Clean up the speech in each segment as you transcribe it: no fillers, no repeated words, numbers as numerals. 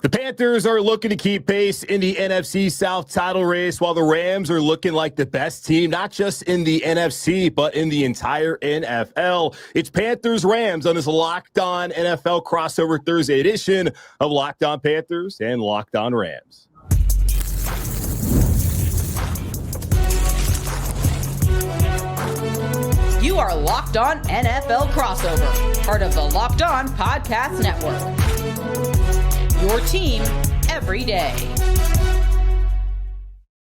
The Panthers are looking to keep pace in the NFC South title race, while the Rams are looking like the best team, not just in the NFC, but in the entire NFL. It's Panthers-Rams on this Locked On NFL crossover Thursday edition of Locked On Panthers and Locked On Rams. You are Locked On NFL crossover, part of the Locked On Podcast Network. Your team every day.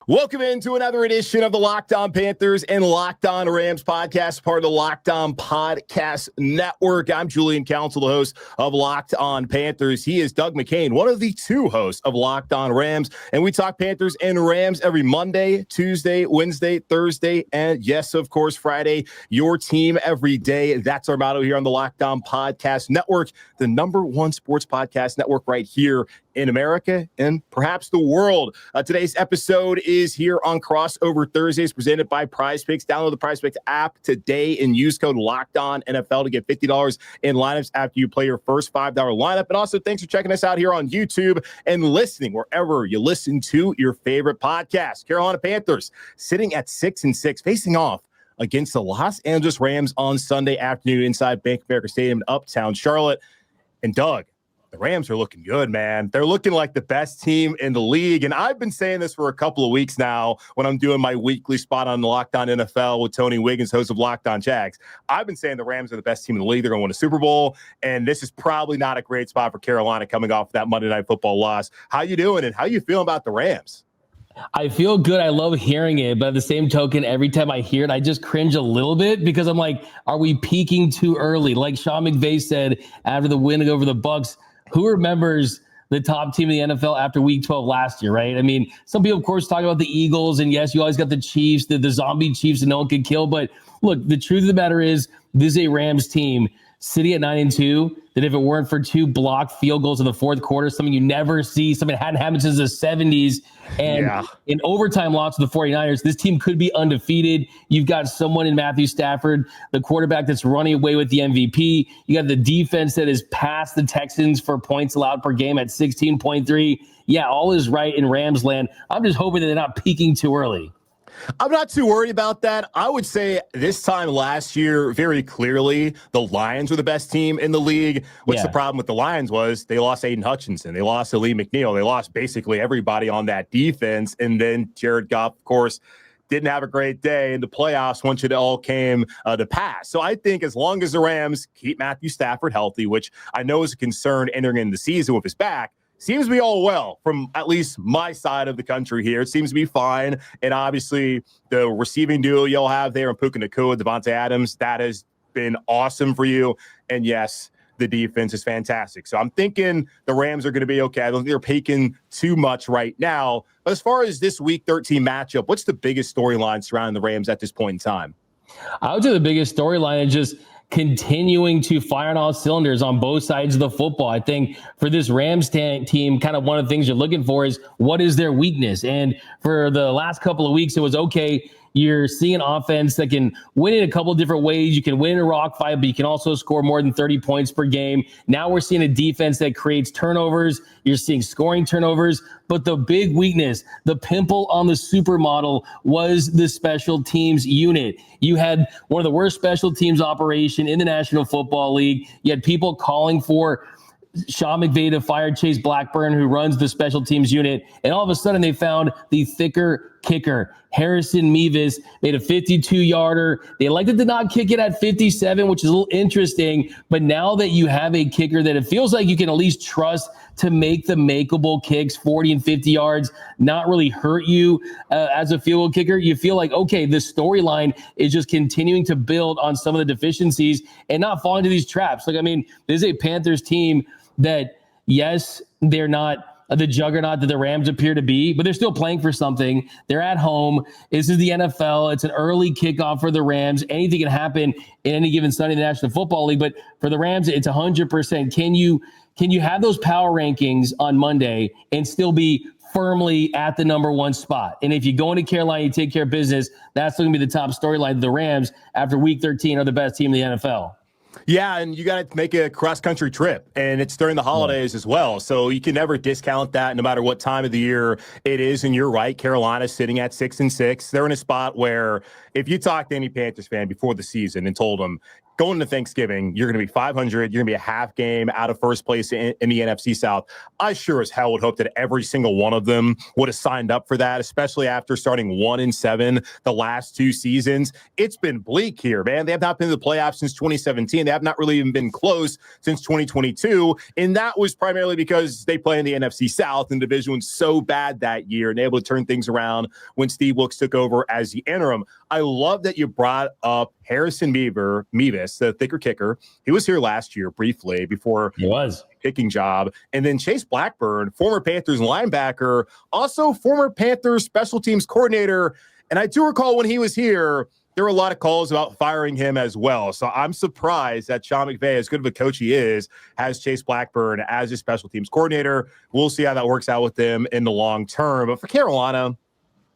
Welcome into another edition of the Locked On Panthers and Locked On Rams podcast, part of the Locked On Podcast Network. I'm Julien Council, the host of Locked On Panthers. He is Doug McCain, one of the two hosts of Locked On Rams. And we talk Panthers and Rams every Monday, Tuesday, Wednesday, Thursday, and yes, of course, Friday. Your team every day. That's our motto here on the Locked On Podcast Network, the #1 sports podcast network right here in America and perhaps the world. Today's episode is here on Crossover Thursdays, presented by PrizePicks. Download the PrizePicks app today and use code LOCKEDONNFL to get $50 in lineups after you play your first $5 lineup. And also, thanks for checking us out here on YouTube and listening wherever you listen to your favorite podcast. Carolina Panthers sitting at 6-6, facing off against the Los Angeles Rams on Sunday afternoon inside Bank of America Stadium in Uptown Charlotte. And Doug, the Rams are looking good, man. They're looking like the best team in the league. And I've been saying this for a couple of weeks now when I'm doing my weekly spot on Locked On NFL with Tony Wiggins, host of Locked On Jags. I've been saying the Rams are the best team in the league. They're going to win a Super Bowl. And this is probably not a great spot for Carolina coming off that Monday Night Football loss. How you doing and how you feeling about the Rams? I feel good. I love hearing it. But at the same token, every time I hear it, I just cringe a little bit because I'm like, are we peaking too early? Like Sean McVay said after the win over the Bucs, who remembers the top team in the NFL after week 12 last year, right? I mean, some people, of course, talk about the Eagles, and yes, you always got the Chiefs, the zombie Chiefs that no one can kill. But look, the truth of the matter is this is a Rams team sitting at 9-2, that if it weren't for 2 blocked field goals in the fourth quarter, something you never see, something that hadn't happened since the 70s, and in overtime loss to the 49ers, this team could be undefeated. You've got someone in Matthew Stafford, the quarterback that's running away with the MVP. You got the defense that is past the Texans for points allowed per game at 16.3. Yeah, all is right in Rams land. I'm just hoping that they're not peaking too early. I'm not too worried about that. I would say this time last year, very clearly, the Lions were the best team in the league. What's the problem with the Lions was they lost Aiden Hutchinson. They lost Lee McNeil. They lost basically everybody on that defense. And then Jared Goff, of course, didn't have a great day in the playoffs once it all came to pass. So I think as long as the Rams keep Matthew Stafford healthy, which I know is a concern entering in the season with his back, seems to be all well from at least my side of the country here. It seems to be fine. And obviously the receiving duo you'll have there in Puka Nacua, Devontae Adams, that has been awesome for you. And yes, the defense is fantastic. So I'm thinking the Rams are going to be okay. I don't think they're peaking too much right now. But as far as this Week 13 matchup, what's the biggest storyline surrounding the Rams at this point in time? I would say the biggest storyline is just continuing to fire on all cylinders on both sides of the football. I think for this Rams team, kind of one of the things you're looking for is what is their weakness? And for the last couple of weeks, it was okay. You're seeing an offense that can win in a couple of different ways. You can win in a rock fight, but you can also score more than 30 points per game. Now we're seeing a defense that creates turnovers. You're seeing scoring turnovers. But the big weakness, the pimple on the supermodel, was the special teams unit. You had one of the worst special teams operation in the National Football League. You had people calling for Sean McVay to fire Chase Blackburn, who runs the special teams unit. And all of a sudden they found the thicker kicker. Harrison Mevis made a 52-yarder. They elected to not kick it at 57, which is a little interesting. But now that you have a kicker that it feels like you can at least trust to make the makeable kicks, 40 and 50 yards, not really hurt you as a field goal kicker, you feel like, okay, the storyline is just continuing to build on some of the deficiencies and not fall into these traps. Like, I mean, this is a Panthers team that, yes, they're not the juggernaut that the Rams appear to be, but they're still playing for something. They're at home. This is the NFL. It's an early kickoff for the Rams. Anything can happen in any given Sunday in the National Football League, but for the Rams, it's 100%. Can you have those power rankings on Monday and still be firmly at the #1 spot? And if you go into Carolina, you take care of business, that's going to be the top storyline. The Rams, after Week 13, are the best team in the NFL. Yeah, and you got to make a cross-country trip, and it's during the holidays as well. So you can never discount that no matter what time of the year it is. And you're right, Carolina's sitting at 6-6. They're in a spot where if you talk to any Panthers fan before the season and told them, going to Thanksgiving, you're going to be 500. You're going to be a half game out of first place in the NFC South. I sure as hell would hope that every single one of them would have signed up for that, especially after starting 1-7 the last 2 seasons. It's been bleak here, man. They have not been in the playoffs since 2017. They have not really even been close since 2022. And that was primarily because they play in the NFC South, and the division was so bad that year and able to turn things around when Steve Wilkes took over as the interim. I love that you brought up Harrison Mevis, the thicker kicker. He was here last year briefly before he was kicking job. And then Chase Blackburn, former Panthers linebacker, also former Panthers special teams coordinator. And I do recall when he was here, there were a lot of calls about firing him as well. So I'm surprised that Sean McVay, as good of a coach he is, has Chase Blackburn as his special teams coordinator. We'll see how that works out with them in the long term. But for Carolina,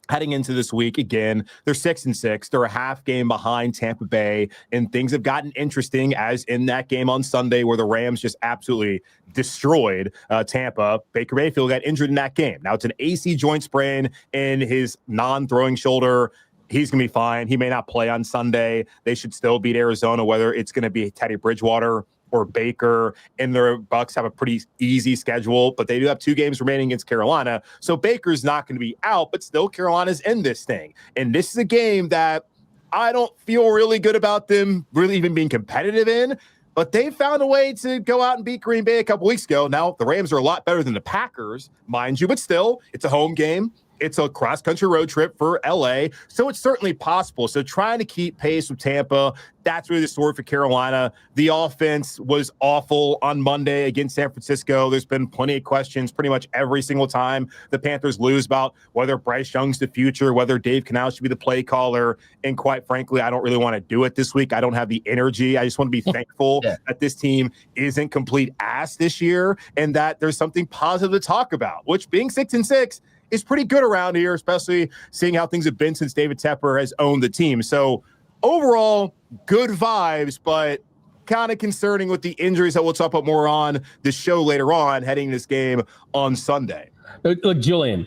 heading into this week, again, they're 6-6. They're a half game behind Tampa Bay, and things have gotten interesting, as in that game on Sunday where the Rams just absolutely destroyed Tampa. Baker Mayfield got injured in that game. Now it's an AC joint sprain in his non-throwing shoulder. He's going to be fine. He may not play on Sunday. They should still beat Arizona, whether it's going to be Teddy Bridgewater or Baker, and the Bucs have a pretty easy schedule, but they do have 2 games remaining against Carolina. So Baker's not going to be out, but still Carolina's in this thing. And this is a game that I don't feel really good about them really even being competitive in, but they found a way to go out and beat Green Bay a couple weeks ago. Now, the Rams are a lot better than the Packers, mind you, but still, it's a home game. It's a cross-country road trip for LA, so it's certainly possible. So trying to keep pace with Tampa, that's really the story for Carolina. The offense was awful on Monday against San Francisco. There's been plenty of questions pretty much every single time the Panthers lose about whether Bryce Young's the future, whether Dave Canal should be the play caller. And quite frankly, I don't really want to do it this week. I don't have the energy. I just want to be thankful that this team isn't complete ass this year and that there's something positive to talk about, which being 6-6 is pretty good around here, especially seeing how things have been since David Tepper has owned the team. So overall, good vibes, but kind of concerning with the injuries that we'll talk about more on the show later on, heading this game on Sunday. Look, Julian,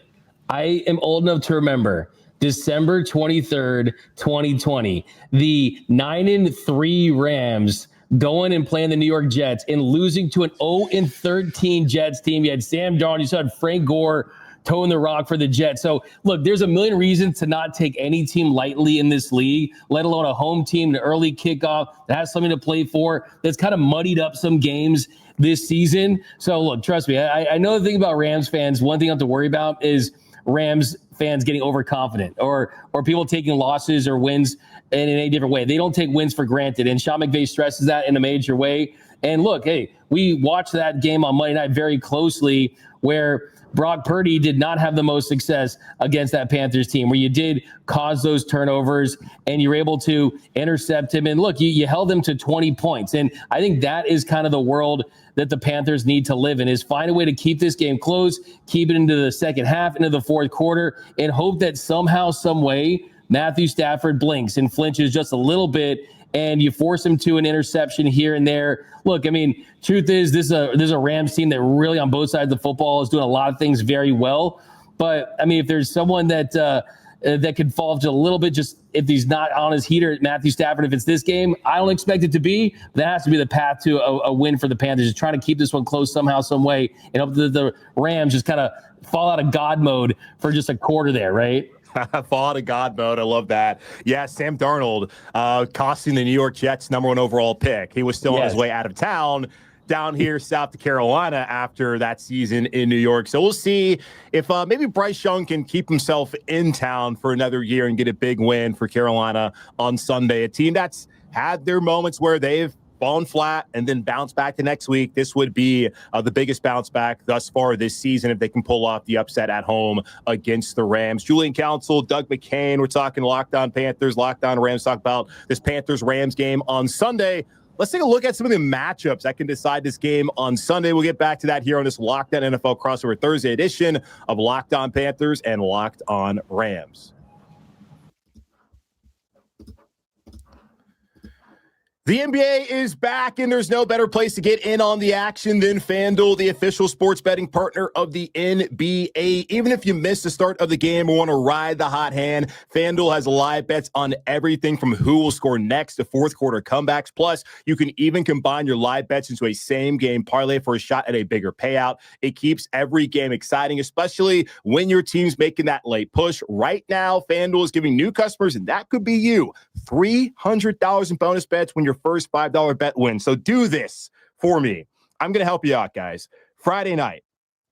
I am old enough to remember December 23rd, 2020, the 9-3 Rams going and playing the New York Jets and losing to an 0-13 Jets team. You had Sam Darnold, you still had Frank Gore toeing the rock for the Jets. So, look, there's a million reasons to not take any team lightly in this league, let alone a home team, an early kickoff that has something to play for, that's kind of muddied up some games this season. So, look, trust me, I know the thing about Rams fans, one thing I have to worry about is Rams fans getting overconfident or people taking losses or wins in a different way. They don't take wins for granted, and Sean McVay stresses that in a major way. And look, hey, we watched that game on Monday night very closely where Brock Purdy did not have the most success against that Panthers team, where you did cause those turnovers and you're able to intercept him. And look, you held him to 20 points. And I think that is kind of the world that the Panthers need to live in, is find a way to keep this game close, keep it into the second half, into the fourth quarter, and hope that somehow, some way, Matthew Stafford blinks and flinches just a little bit and you force him to an interception here and there. Look, I mean, truth is, this is a Rams team that really on both sides of the football is doing a lot of things very well. But, I mean, if there's someone that could fall to a little bit, just if he's not on his heater, Matthew Stafford, if it's this game, I don't expect it to be. That has to be the path to a win for the Panthers, just trying to keep this one close somehow, some way, and hope that the Rams just kind of fall out of God mode for just a quarter there, right? Fall out of God mode. I love that. Yeah, Sam Darnold costing the New York Jets #1 overall pick. He was still on his way out of town down here south to Carolina after that season in New York. So we'll see if maybe Bryce Young can keep himself in town for another year and get a big win for Carolina on Sunday. A team that's had their moments where they've fallen flat and then bounce back the next week. This would be the biggest bounce back thus far this season if they can pull off the upset at home against the Rams. Julien Council, Doug McCain, we're talking Locked On Panthers, Locked On Rams, talk about this Panthers-Rams game on Sunday. Let's take a look at some of the matchups that can decide this game on Sunday. We'll get back to that here on this Locked On NFL Crossover Thursday edition of Locked On Panthers and Locked On Rams. The NBA is back, and there's no better place to get in on the action than FanDuel, the official sports betting partner of the NBA. Even if you miss the start of the game or want to ride the hot hand, FanDuel has live bets on everything from who will score next to fourth quarter comebacks. Plus, you can even combine your live bets into a same-game parlay for a shot at a bigger payout. It keeps every game exciting, especially when your team's making that late push. Right now, FanDuel is giving new customers, and that could be you, $300 in bonus bets when your first $5 bet win. So do this for me. I'm going to help you out, guys. Friday night,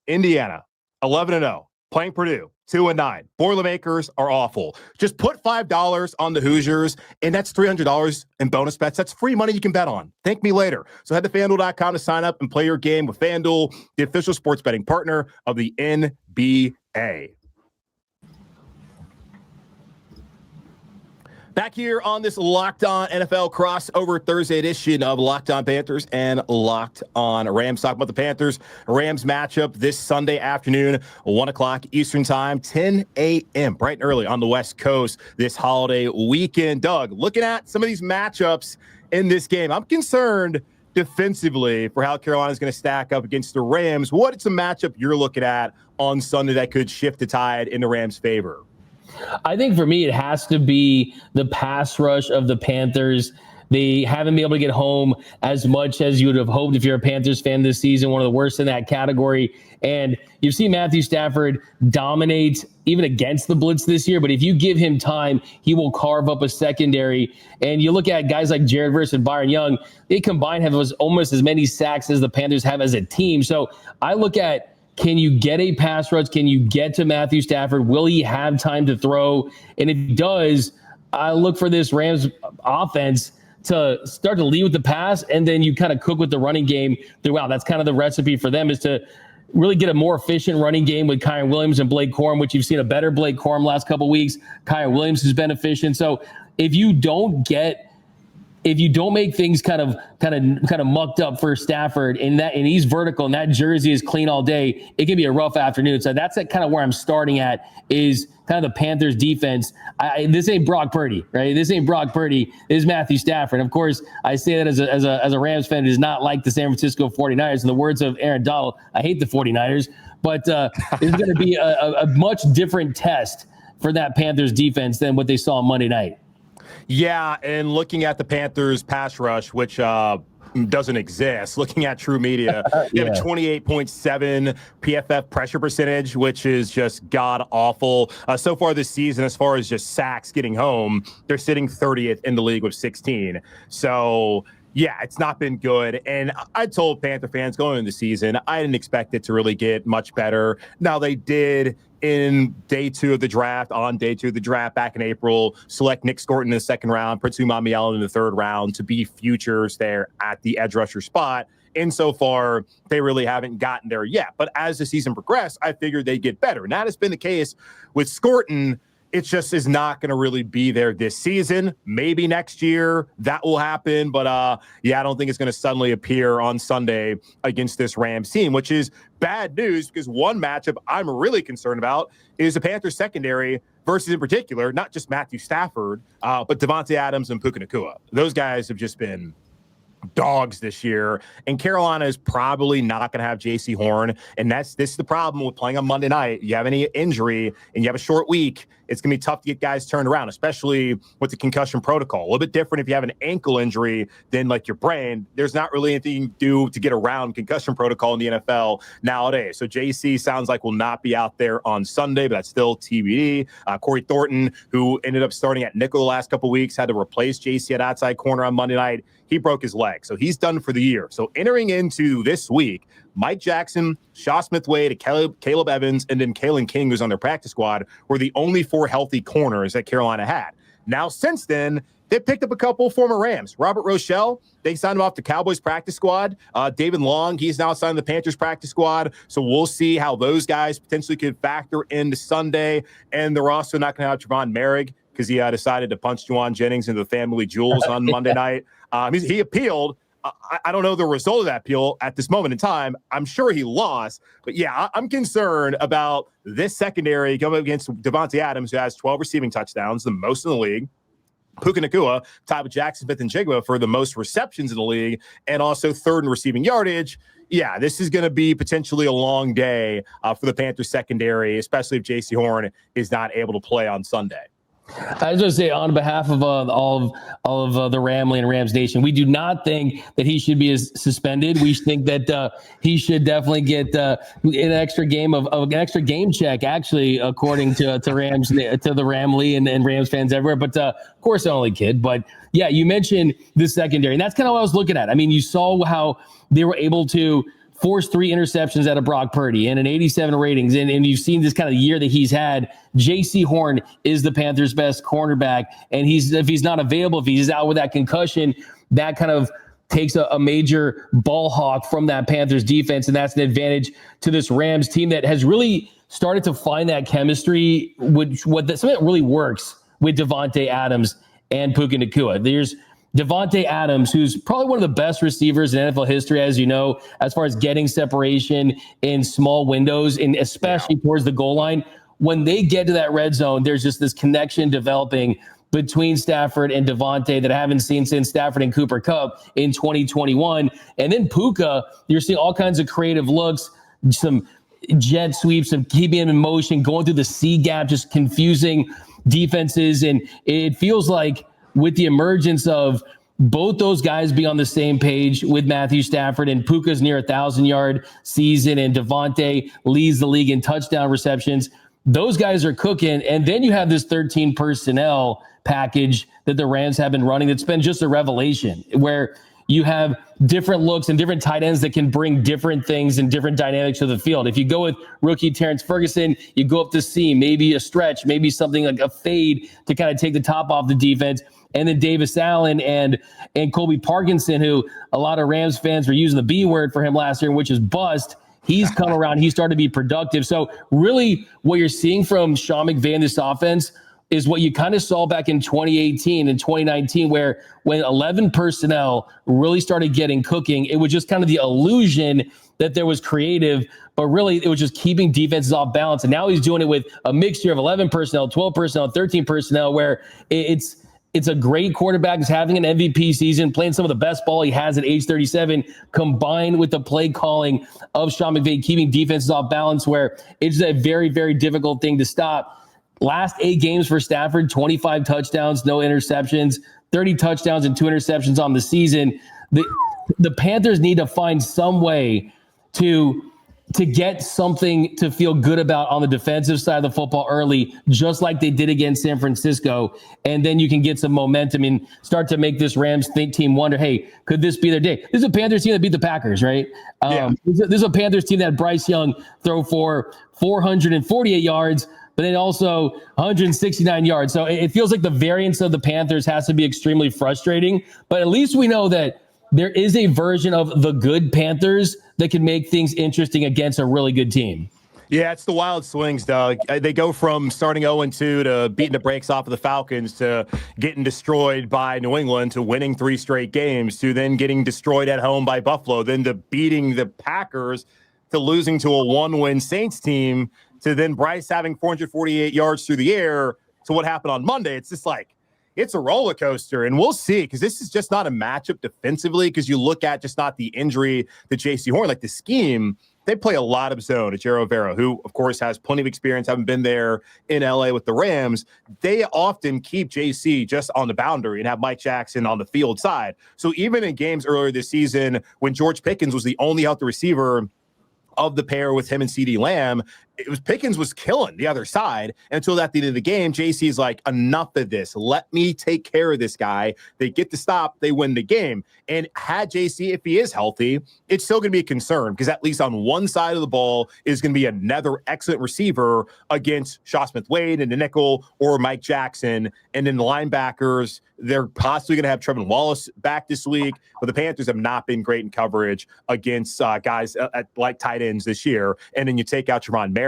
Indiana, 11-0, playing Purdue, 2-9. Boilermakers are awful. Just put $5 on the Hoosiers, and that's $300 in bonus bets. That's free money you can bet on. Thank me later. So head to FanDuel.com to sign up and play your game with FanDuel, the official sports betting partner of the NBA. Back here on this Locked On NFL crossover Thursday edition of Locked On Panthers and Locked On Rams. Talking about the Panthers-Rams matchup this Sunday afternoon, 1 o'clock Eastern Time, 10 a.m., bright and early on the West Coast this holiday weekend. Doug, looking at some of these matchups in this game, I'm concerned defensively for how Carolina is going to stack up against the Rams. What's a matchup you're looking at on Sunday that could shift the tide in the Rams' favor? I think for me, it has to be the pass rush of the Panthers. They haven't been able to get home as much as you would have hoped if you're a Panthers fan this season, one of the worst in that category. And you've seen Matthew Stafford dominate even against the blitz this year. But if you give him time, he will carve up a secondary. And you look at guys like Jared Verse and Byron Young, they combined have almost as many sacks as the Panthers have as a team. So I look at, can you get a pass rush? Can you get to Matthew Stafford? Will he have time to throw? And if he does, I look for this Rams offense to start to lead with the pass, and then you kind of cook with the running game throughout. That's kind of the recipe for them, is to really get a more efficient running game with Kyren Williams and Blake Corum, which you've seen a better Blake Corum last couple of weeks. Kyren Williams has been efficient. So if you don't make things kind of mucked up for Stafford and he's vertical and that jersey is clean all day, it can be a rough afternoon. So that's kind of where I'm starting at, is kind of the Panthers defense. This ain't Brock Purdy, right? This ain't Brock Purdy. This is Matthew Stafford. And of course, I say that as a Rams fan who does not like the San Francisco 49ers. In the words of Aaron Donald, I hate the 49ers, but it's going to be a much different test for that Panthers defense than what they saw on Monday night. Yeah, and looking at the Panthers pass rush, which doesn't exist, looking at True Media, they have a 28.7 PFF pressure percentage, which is just god-awful. So far this season, as far as just sacks getting home, they're sitting 30th in the league with 16. So, yeah, it's not been good. And I told Panther fans going into the season, I didn't expect it to really get much better. Now, they did on day two of the draft back in April, select Nick Scorton in the second round, Pritsu Mamiel in the third round to be futures there at the edge rusher spot. And so far, they really haven't gotten there yet. But as the season progressed, I figured they'd get better. And that has been the case with Scorton. It just is not going to really be there this season. Maybe next year that will happen. But, I don't think it's going to suddenly appear on Sunday against this Rams team, which is bad news, because one matchup I'm really concerned about is the Panthers secondary versus, in particular, not just Matthew Stafford, but Devontae Adams and Puka Nacua. Those guys have just been dogs this year, and Carolina is probably not going to have JC Horn, and this is the problem with playing on Monday night. You have any injury and you have a short week, it's going to be tough to get guys turned around, especially with the concussion protocol. A little bit different if you have an ankle injury than like your brain. There's not really anything you can do to get around concussion protocol in the NFL nowadays. So JC sounds like will not be out there on Sunday, but that's still TBD. Corey Thornton, who ended up starting at nickel the last couple of weeks, had to replace JC at outside corner on Monday night. He broke his leg, so he's done for the year. So entering into this week, Mike Jackson, Shaw Smith-Wade, Caleb Evans, and then Kalen King, who's on their practice squad, were the only four healthy corners that Carolina had. Now, since then, they picked up a couple former Rams. Robert Rochelle, they signed him off the Cowboys practice squad. David Long, he's now signed the Panthers practice squad. So we'll see how those guys potentially could factor into Sunday. And they're also not going to have Trevon Merrick because he decided to punch Juwan Jennings into the family jewels on Monday night. He appealed. I don't know the result of that appeal at this moment in time. I'm sure he lost. But, yeah, I'm concerned about this secondary going against Devontae Adams, who has 12 receiving touchdowns, the most in the league. Puka Nacua tied with Jackson Smith and Jigba for the most receptions in the league and also third in receiving yardage. Yeah, this is going to be potentially a long day for the Panthers secondary, especially if J.C. Horn is not able to play on Sunday. I was going to say, on behalf of all of the Ramley and Rams Nation, we do not think that he should be suspended. We think that he should definitely get an extra game of an extra game check, actually, according to Rams, to the Ramley and Rams fans everywhere. But of course, I'm only kid. But yeah, you mentioned the secondary, and that's kind of what I was looking at. I mean, you saw how they were able to force 3 interceptions out of Brock Purdy and an 87 ratings. And you've seen this kind of year that he's had. J.C. Horn is the Panthers' best cornerback. And if he's not available, if he's out with that concussion, that kind of takes a major ball hawk from that Panthers defense. And that's an advantage to this Rams team that has really started to find that chemistry, something that really works with Devontae Adams and Puka Nacua. There's Devontae Adams, who's probably one of the best receivers in NFL history, as you know, as far as getting separation in small windows, and especially towards the goal line. When they get to that red zone, there's just this connection developing between Stafford and Devontae that I haven't seen since Stafford and Cooper Kupp in 2021. And then Puka, you're seeing all kinds of creative looks, some jet sweeps, some keeping him in motion, going through the C gap, just confusing defenses. And it feels like, with the emergence of both those guys being on the same page with Matthew Stafford, and Puka's near 1,000-yard season, and Devontae leads the league in touchdown receptions, those guys are cooking. And then you have this 13 personnel package that the Rams have been running that's been just a revelation, where you have different looks and different tight ends that can bring different things and different dynamics to the field. If you go with rookie Terrence Ferguson, you go up the seam, maybe a stretch, maybe something like a fade to kind of take the top off the defense. And then Davis Allen and Colby Parkinson, who a lot of Rams fans were using the B word for him last year, which is bust. He's come around. He started to be productive. So really what you're seeing from Sean McVay in this offense is what you kind of saw back in 2018 and 2019, where when 11 personnel really started getting cooking, it was just kind of the illusion that there was creative, but really it was just keeping defenses off balance. And now he's doing it with a mixture of 11 personnel, 12 personnel, 13 personnel, where it's a great quarterback who's having an MVP season, playing some of the best ball he has at age 37, combined with the play calling of Sean McVay, keeping defenses off balance, where it's a very, very difficult thing to stop. Last 8 games for Stafford, 25 touchdowns, no interceptions, 30 touchdowns and 2 interceptions on the season. The Panthers need to find some way to get something to feel good about on the defensive side of the football early, just like they did against San Francisco. And then you can get some momentum and start to make this Rams team wonder, hey, could this be their day? This is a Panthers team that beat the Packers, right? This is a Panthers team that had Bryce Young throw for 448 yards, but then also 169 yards. So it feels like the variance of the Panthers has to be extremely frustrating. But at least we know that there is a version of the good Panthers that can make things interesting against a really good team. Yeah, it's the wild swings, Doug. They go from starting 0-2 to beating the brakes off of the Falcons to getting destroyed by New England to winning 3 straight games to then getting destroyed at home by Buffalo, then to beating the Packers to losing to a 1-win Saints team to then Bryce having 448 yards through the air to what happened on Monday. It's just like, it's a roller coaster, and we'll see, because this is just not a matchup defensively, because you look at just not the injury to J.C. Horn, like the scheme, they play a lot of zone. It's Jero Vera, who, of course, has plenty of experience, having been there in L.A. with the Rams. They often keep J.C. just on the boundary and have Mike Jackson on the field side. So even in games earlier this season, when George Pickens was the only healthy receiver of the pair with him and CeeDee Lamb, Pickens was killing the other side until at the end of the game, JC's like, enough of this. Let me take care of this guy. They get the stop. They win the game. And had JC, if he is healthy, it's still going to be a concern, because at least on one side of the ball is going to be another excellent receiver against Shaw Smith-Wade and the nickel or Mike Jackson. And then the linebackers, they're possibly going to have Trevin Wallace back this week, but the Panthers have not been great in coverage against guys like tight ends this year. And then you take out Trevon Merrick.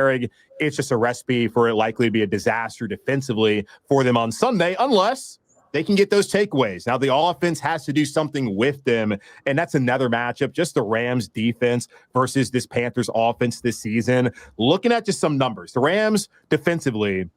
It's just a recipe for it likely to be a disaster defensively for them on Sunday, unless they can get those takeaways. Now, the offense has to do something with them, and that's another matchup, just the Rams defense versus this Panthers offense this season. Looking at just some numbers, the Rams defensively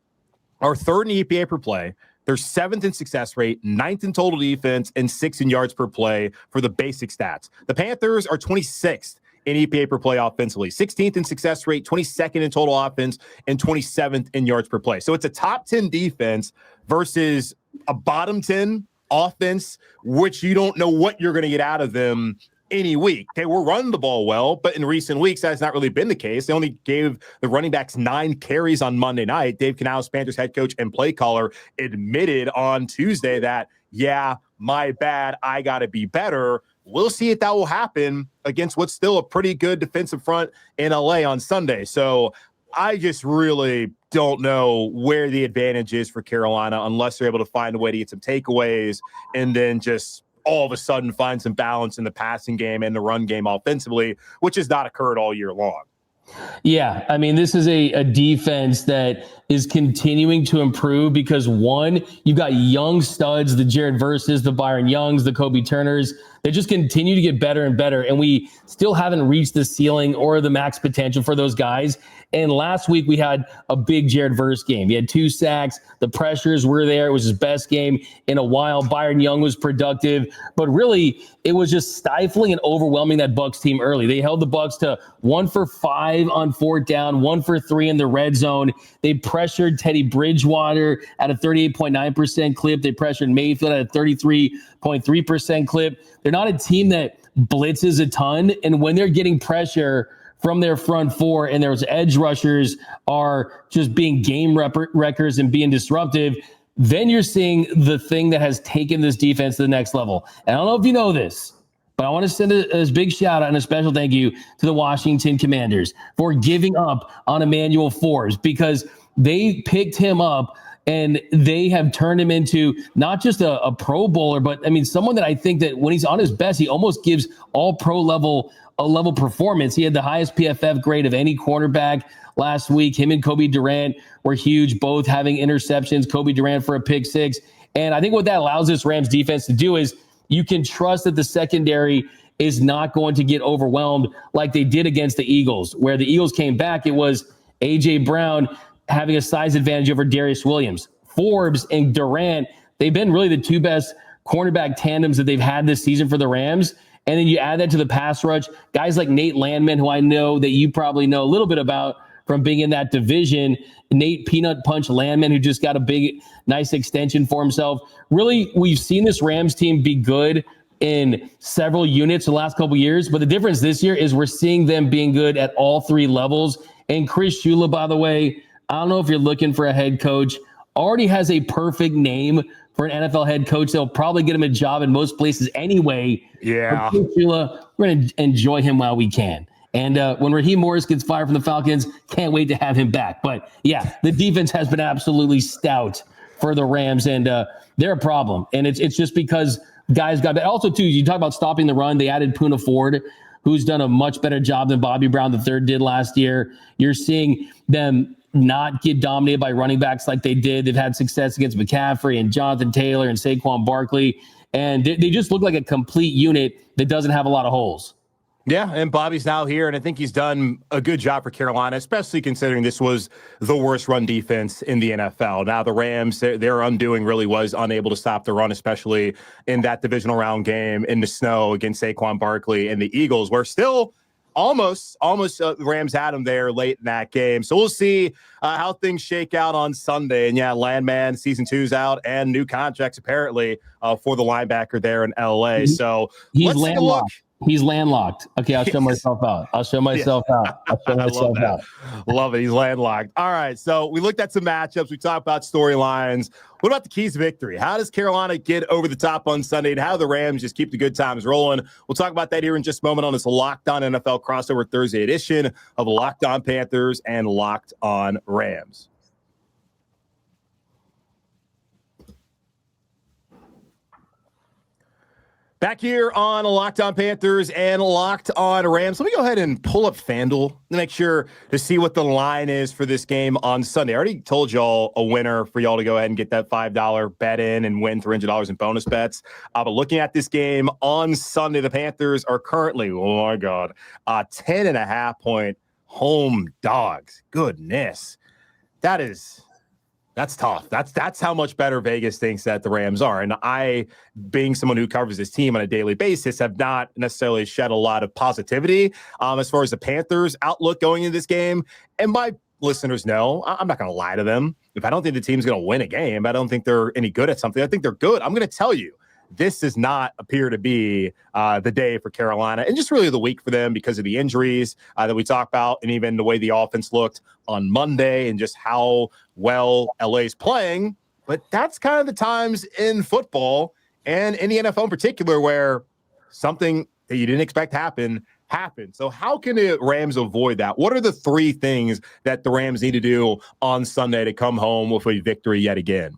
are third in EPA per play. They're 7th in success rate, 9th in total defense, and 6th in yards per play for the basic stats. The Panthers are 26th in EPA per play offensively, 16th in success rate, 22nd in total offense, and 27th in yards per play. So it's a top 10 defense versus a bottom 10 offense, which you don't know what you're going to get out of them any week. Okay, we're running the ball well, but in recent weeks, that's not really been the case. They only gave the running backs 9 carries on Monday night. Dave Canales, Panthers head coach and play caller, admitted on Tuesday that, yeah, my bad, I got to be better. We'll see if that will happen against what's still a pretty good defensive front in LA on Sunday. So I just really don't know where the advantage is for Carolina unless they're able to find a way to get some takeaways and then just all of a sudden find some balance in the passing game and the run game offensively, which has not occurred all year long. Yeah, I mean, this is a defense that is continuing to improve because, one, you've got young studs, the Jared Verses, the Byron Youngs, the Kobe Turners. They just continue to get better and better, and we still haven't reached the ceiling or the max potential for those guys. And last week, we had a big Jared Verse game. He had 2 sacks. The pressures were there. It was his best game in a while. Byron Young was productive. But really, it was just stifling and overwhelming that Bucs team early. They held the Bucs to 1 for 5 on 4th down, 1 for 3 in the red zone. They pressured Teddy Bridgewater at a 38.9% clip. They pressured Mayfield at a 33.3% clip. They're not a team that blitzes a ton. And when they're getting pressure from their front four and those edge rushers are just being game wreckers and being disruptive, then you're seeing the thing that has taken this defense to the next level. And I don't know if you know this, but I want to send a big shout out and a special thank you to the Washington Commanders for giving up on Emmanuel Forbes, because they picked him up and they have turned him into not just a Pro Bowler, but I mean, someone that I think that when he's on his best, he almost gives all pro level performance. He had the highest PFF grade of any quarterback last week. Him and Kobe Durant were huge, both having interceptions. Kobe Durant for a pick 6. And I think what that allows this Rams defense to do is you can trust that the secondary is not going to get overwhelmed like they did against the Eagles, where the Eagles came back. It was A.J. Brown having a size advantage over Darius Williams. Forbes and Durant, they've been really the 2 best cornerback tandems that they've had this season for the Rams. And then you add that to the pass rush, guys like Nate Landman, who I know that you probably know a little bit about from being in that division. Nate Peanut Punch Landman, who just got a big, nice extension for himself. Really, we've seen this Rams team be good in several units the last couple of years, but the difference this year is we're seeing them being good at all 3 levels. And Chris Shula, by the way, I don't know if you're looking for a head coach, already has a perfect name for an NFL head coach. They'll probably get him a job in most places anyway. Yeah. Shula, we're going to enjoy him while we can. And when Raheem Morris gets fired from the Falcons, can't wait to have him back. But yeah, the defense has been absolutely stout for the Rams, and they're a problem. And it's just because guys got – also, too, you talk about stopping the run. They added Poona Ford, who's done a much better job than Bobby Brown III did last year. You're seeing them not get dominated by running backs like they did. They've had success against McCaffrey and Jonathan Taylor and Saquon Barkley. And they just look like a complete unit that doesn't have a lot of holes. Yeah, and Bobby's now here, and I think he's done a good job for Carolina, especially considering this was the worst run defense in the NFL. Now the Rams, their undoing really was unable to stop the run, especially in that divisional round game in the snow against Saquon Barkley and the Eagles, where still almost the Rams had him there late in that game. So we'll see how things shake out on Sunday. And yeah, Landman, season 2's out, and new contracts apparently for the linebacker there in LA. So let's take a look. He's landlocked. Okay, I'll show myself out. I'll show myself out. Love it. He's landlocked. All right, so we looked at some matchups. We talked about storylines. What about the keys to victory? How does Carolina get over the top on Sunday, and how do the Rams just keep the good times rolling? We'll talk about that here in just a moment on this Locked On NFL crossover Thursday edition of Locked On Panthers and Locked On Rams. Back here on Locked On Panthers and Locked On Rams. Let me go ahead and pull up FanDuel to make sure to see what the line is for this game on Sunday. I already told y'all a winner for y'all to go ahead and get that $5 bet in and win $300 in bonus bets. But looking at this game on Sunday, the Panthers are currently, oh my God, 10.5 point home dogs. Goodness. That's That's tough. That's how much better Vegas thinks that the Rams are. And I, being someone who covers this team on a daily basis, have not necessarily shed a lot of positivity as far as the Panthers' outlook going into this game. And my listeners know, I'm not going to lie to them. If I don't think the team's going to win a game, I don't think they're any good at something, I think they're good. I'm going to tell you, this does not appear to be the day for Carolina, and just really the week for them because of the injuries that we talked about, and even the way the offense looked on Monday and just how well LA's playing. But that's kind of the times in football and in the NFL in particular where something that you didn't expect happened. So how can the Rams avoid that? What are the 3 things that the Rams need to do on Sunday to come home with a victory yet again?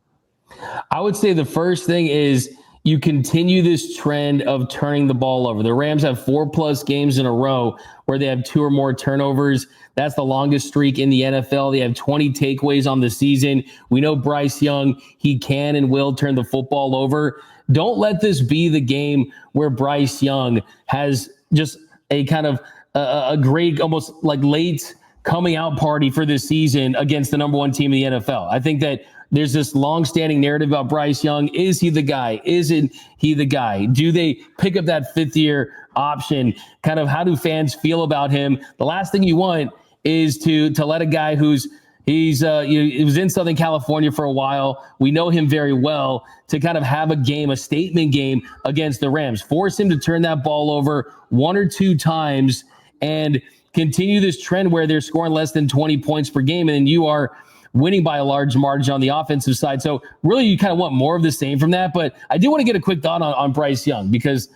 I would say the first thing is you continue this trend of turning the ball over. The Rams have 4+ games in a row where they have 2 or more turnovers. That's the longest streak in the NFL. They have 20 takeaways on the season. We know Bryce Young, he can and will turn the football over. Don't let this be the game where Bryce Young has just a kind of a great, almost like late coming out party for this season against the number 1 team in the NFL. I think that there's this long-standing narrative about Bryce Young. Is he the guy? Isn't he the guy? Do they pick up that 5th-year option? Kind of how do fans feel about him? The last thing you want is to let a guy he was in Southern California for a while. We know him very well, to kind of have a statement game against the Rams. Force him to turn that ball over 1 or 2 times and continue this trend where they're scoring less than 20 points per game, and then you are winning by a large margin on the offensive side. So really you kind of want more of the same from that. But I do want to get a quick thought on Bryce Young because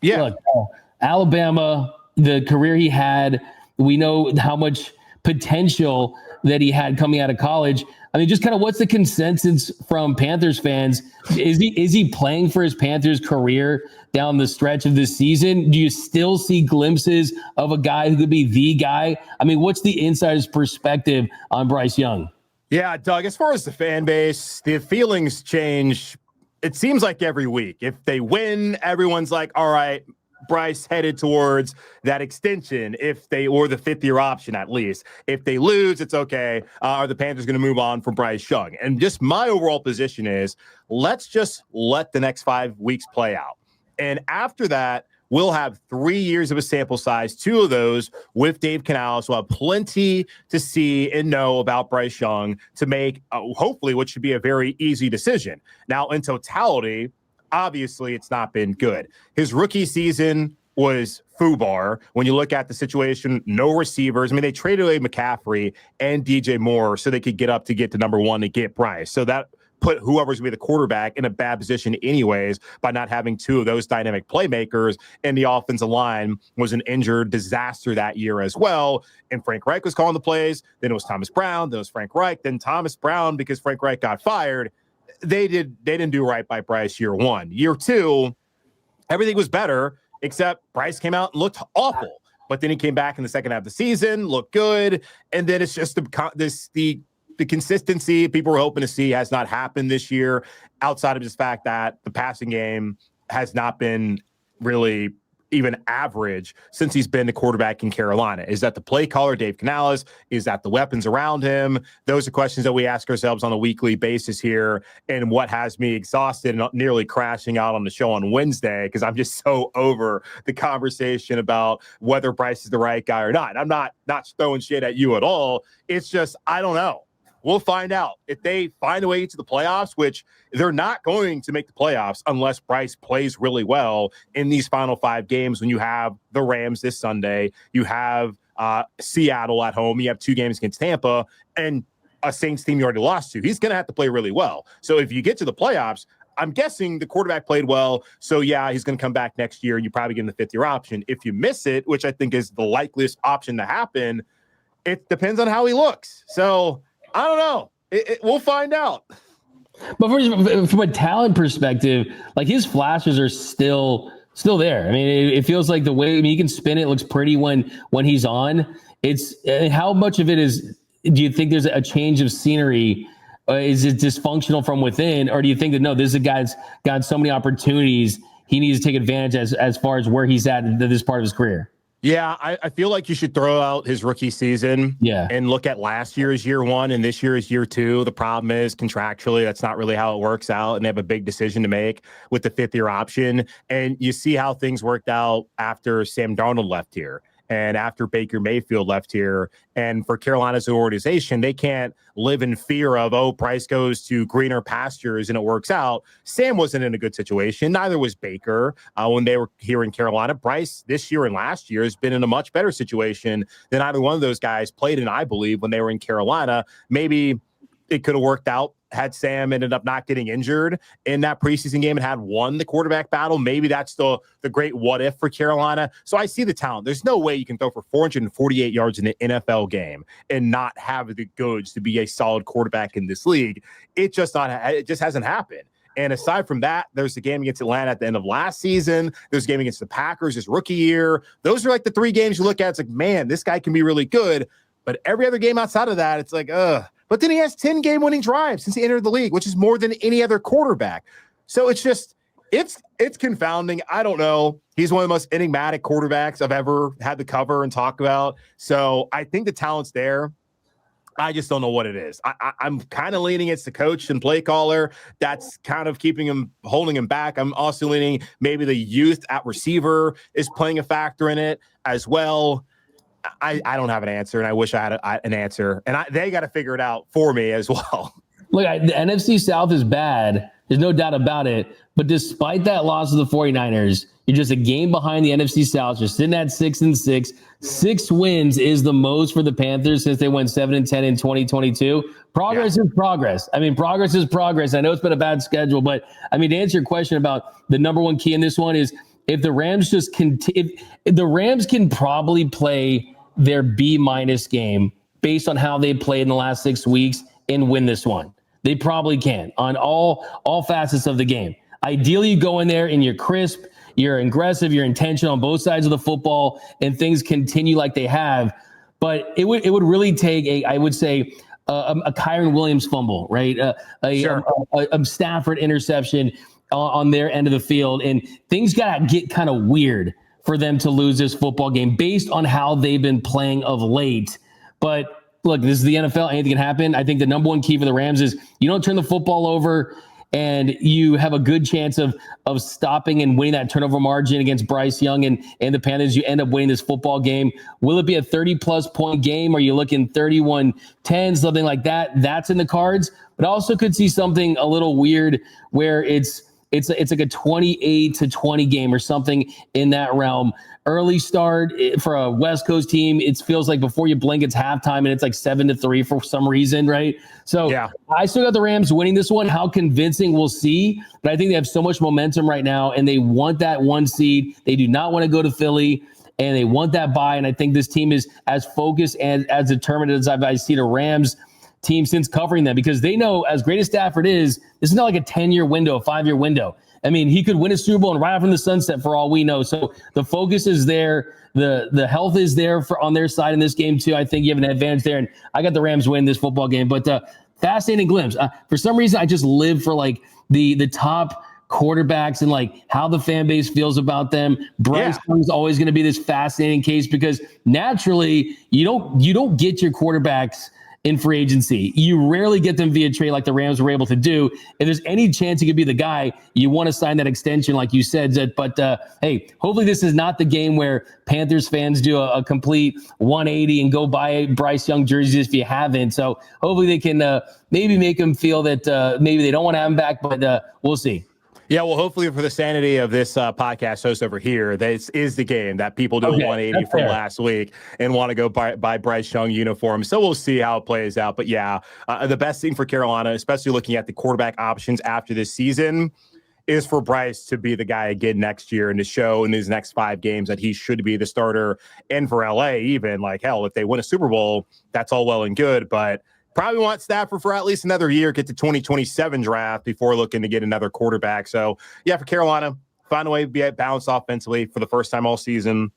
look, Alabama, the career he had, we know how much potential that he had coming out of college. I mean, just kind of what's the consensus from Panthers fans? Is he playing for his Panthers career down the stretch of this season? Do you still see glimpses of a guy who could be the guy? I mean, what's the insider's perspective on Bryce Young? Yeah, Doug, as far as the fan base, the feelings change. It seems like every week. If they win, everyone's like, all right, Bryce headed towards that extension, or the 5th-year option at least. If they lose, it's okay. Are the Panthers going to move on from Bryce Young? And just my overall position is, let's just let the next 5 weeks play out. And after that, we'll have 3 years of a sample size, 2 of those with Dave Canales. We'll have plenty to see and know about Bryce Young to make, hopefully, what should be a very easy decision. Now, in totality, obviously, it's not been good. His rookie season was FUBAR. When you look at the situation, no receivers. I mean, they traded away McCaffrey and DJ Moore so they could get up to get to number 1 to get Bryce. So that put whoever's going to be the quarterback in a bad position anyways by not having 2 of those dynamic playmakers. And the offensive line was an injured disaster that year as well. And Frank Reich was calling the plays. Then it was Thomas Brown. Then it was Frank Reich. Then Thomas Brown, because Frank Reich got fired. They didn't do right by Bryce year 1. Year 2, everything was better, except Bryce came out and looked awful. But then he came back in the second half of the season, looked good. And then it's just the consistency people were hoping to see has not happened this year, outside of just the fact that the passing game has not been really even average since he's been the quarterback in Carolina. Is that the play caller, Dave Canales? Is that the weapons around him? Those are questions that we ask ourselves on a weekly basis here, and what has me exhausted and nearly crashing out on the show on Wednesday because I'm just so over the conversation about whether Bryce is the right guy or not. I'm not throwing shit at you at all. It's just, I don't know. We'll find out. If they find a way to the playoffs, which they're not going to make the playoffs unless Bryce plays really well in these final 5 games. When you have the Rams this Sunday, you have Seattle at home, you have 2 games against Tampa, and a Saints team you already lost to. He's going to have to play really well. So if you get to the playoffs, I'm guessing the quarterback played well. So, yeah, he's going to come back next year. You probably give him the 5th-year option. If you miss it, which I think is the likeliest option to happen, it depends on how he looks. So, I don't know. We'll find out. But from a talent perspective, like his flashes are still there. I mean, it feels like the way he can spin it looks pretty when he's on. It's how much of it is? Do you think there's a change of scenery? Is it dysfunctional from within, or do you think that no, this is a guy's got so many opportunities he needs to take advantage as far as where he's at in this part of his career? Yeah, I feel like you should throw out his rookie season and look at last year as year one and this year as year two. The problem is contractually, that's not really how it works out. And they have a big decision to make with the 5th-year option. And you see how things worked out after Sam Darnold left here and after Baker Mayfield left here. And for Carolina's organization, they can't live in fear of, oh, Bryce goes to greener pastures and it works out. Sam wasn't in a good situation. Neither was Baker when they were here in Carolina. Bryce this year and last year has been in a much better situation than either one of those guys played in, I believe, when they were in Carolina. Maybe it could have worked out had Sam ended up not getting injured in that preseason game and had won the quarterback battle. Maybe that's the great what if for Carolina. So I see the talent. There's no way you can throw for 448 yards in an NFL game and not have the goods to be a solid quarterback in this league. It just hasn't happened. And aside from that, there's the game against Atlanta at the end of last season. There's a game against the Packers his rookie year. Those are like the 3 games you look at. It's like, man, this guy can be really good. But every other game outside of that, it's like, ugh. But then he has 10 game-winning drives since he entered the league, which is more than any other quarterback. So it's just, it's confounding. I don't know. He's one of the most enigmatic quarterbacks I've ever had to cover and talk about. So I think the talent's there. I just don't know what it is. I'm kind of leaning it's the coach and play caller. That's kind of holding him back. I'm also leaning maybe the youth at receiver is playing a factor in it as well. I don't have an answer, and I wish I had an answer. And they got to figure it out for me as well. Look, the NFC South is bad. There's no doubt about it. But despite that loss of the 49ers, you're just a game behind the NFC South. You're sitting at 6-6. 6 wins is the most for the Panthers since they went 7-10 in 2022. Progress is progress. I mean, progress is progress. I know it's been a bad schedule, but I mean, to answer your question about the number one key in this one is if the Rams if the Rams can probably play their B- game based on how they played in the last 6 weeks and win this one. They probably can on all facets of the game. Ideally, you go in there and you're crisp, you're aggressive, you're intentional on both sides of the football, and things continue like they have. But it would really take a Kyron Williams fumble, right? A Stafford interception on their end of the field, and things got to get kind of weird for them to lose this football game based on how they've been playing of late. But look, this is the NFL. Anything can happen. I think the number one key for the Rams is you don't turn the football over and you have a good chance of stopping and winning that turnover margin against Bryce Young and the Panthers. You end up winning this football game. Will it be a 30-plus point game? Are you looking 31-10, something like that? That's in the cards. But I also could see something a little weird where it's like a 28-20 game or something in that realm. Early start for a West Coast team, it feels like before you blink, it's halftime, and it's like 7-3 for some reason, right? So I still got the Rams winning this one. How convincing, we'll see. But I think they have so much momentum right now, and they want that 1 seed. They do not want to go to Philly, and they want that bye. And I think this team is as focused and as determined as I've seen a Rams team since covering them, because they know, as great as Stafford is, this is not like a 10-year window, a 5-year window. I mean, he could win a Super Bowl and ride off in the sunset for all we know. So the focus is there. The health is there on their side in this game too. I think you have an advantage there. And I got the Rams win this football game. But fascinating glimpse. For some reason, I just live for like the top quarterbacks and like how the fan base feels about them. Bryce Young is always going to be this fascinating case because naturally you don't get your quarterbacks in free agency. You rarely get them via trade like the Rams were able to do. If there's any chance he could be the guy, you want to sign that extension like you said. But hey, hopefully this is not the game where Panthers fans do a complete 180 and go buy Bryce Young jerseys if you haven't. So hopefully they can maybe make him feel that maybe they don't want to have him back, but we'll see. Yeah, well, hopefully for the sanity of this podcast host over here, this is the game that people do 180 from last week and want to go buy Bryce Young uniform. So we'll see how it plays out. But yeah, the best thing for Carolina, especially looking at the quarterback options after this season, is for Bryce to be the guy again next year and to show in his next 5 games that he should be the starter. And for LA, even like, hell, if they win a Super Bowl, that's all well and good. But probably want Stafford for at least another year, get to 2027 draft before looking to get another quarterback. So, yeah, for Carolina, find a way to be balanced offensively for the first time all season.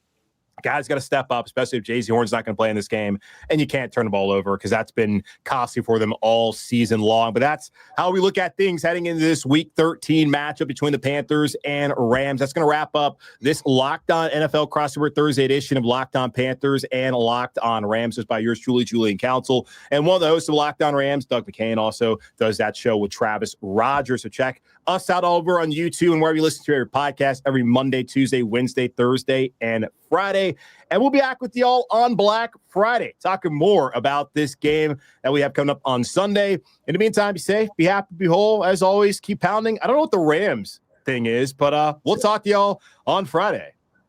Guys got to step up, especially if Jaycee Horn's not going to play in this game, and you can't turn the ball over because that's been costly for them all season long. But that's how we look at things heading into this Week 13 matchup between the Panthers and Rams. That's going to wrap up this Locked On NFL Crossover Thursday edition of Locked On Panthers and Locked On Rams. Just by yours truly, Julien Council. And one of the hosts of Locked On Rams, Doug McCain, also does that show with Travis Rogers. So check us out over on YouTube and wherever you listen to your podcast every Monday, Tuesday, Wednesday, Thursday, and Friday. And we'll be back with y'all on Black Friday, talking more about this game that we have coming up on Sunday. In the meantime, be safe, be happy, be whole. As always, keep pounding. I don't know what the Rams thing is, but we'll talk to y'all on Friday.